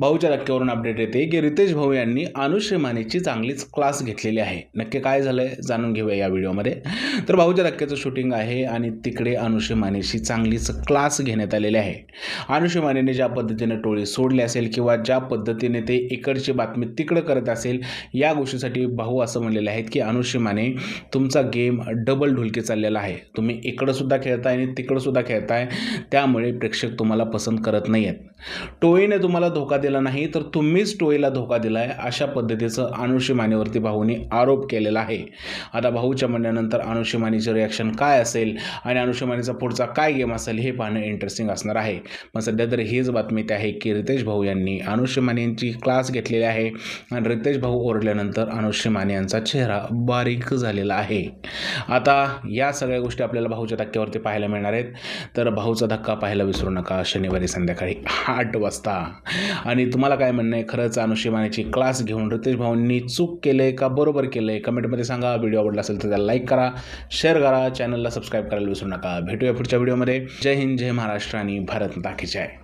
भाऊच्या धक्क्यावरून अपडेट येते की रितेश भाऊ यांनी अनुश्री मानेची चांगलीच क्लास घेतलेली आहे. नक्की काय झालंय जाणून घेऊया या व्हिडिओमध्ये. तर भाऊच्या धक्क्याचं शूटिंग आहे आणि तिकडे अनुश्री मानेची चांगलीच क्लास घेण्यात आलेली आहे. अनुश्री मानेने ज्या पद्धतीने टोळी सोडली असेल किंवा ज्या पद्धतीने ते इकडची बातमी तिकडं करत असेल, या गोष्टीसाठी भाऊ असं म्हणलेले आहेत की अनुश्री माने तुमचा गेम डबल ढुलकी चाललेला आहे. तुम्ही इकडं सुद्धा खेळताय आणि तिकडं सुद्धा खेळताय, त्यामुळे प्रेक्षक तुम्हाला पसंत करत नाही आहेत. टोळीने तुम्हाला धोका दिला नाही तर तुम्हीच टोळीला धोका दिलाय, अशा पद्धतीचं अनुश्री मानेवरती भाऊने आरोप केलेला आहे. आता भाऊच्या म्हणण्यानंतर अनुश्री मानेचं रिॲक्शन काय असेल आणि अनुश्री मानेचा पुढचा काय गेम असेल हे पाहणं इंटरेस्टिंग असणार आहे. मग सध्या तर हीच बातमी आहे की रितेश भाऊ यांनी अनुश्री माने यांची क्लास घेतलेली आहे आणि रितेश भाऊ ओरडल्यानंतर अनुश्री माने यांचा चेहरा बारीक झालेला आहे. आता या सगळ्या गोष्टी आपल्याला भाऊच्या धक्क्यावरती पाहायला मिळणार आहेत. तर भाऊचा धक्का पाहायला विसरू नका शनिवारी संध्याकाळी 8 वाजता. आणि तुम्हाला काय म्हणणं आहे, खरंच अनुश्री मानेची क्लास घेऊन रितेश भाऊंनी चूक केले का बरोबर केले, कमेंटमध्ये सांगा. व्हिडिओ आवडला असेल तर त्याला लाईक करा, शेअर करा, चॅनलला सबस्क्राईब करायला विसरू नका. भेटूया पुढच्या व्हिडिओमध्ये. जय हिंद, जय महाराष्ट्र आणि भारत माता की जय.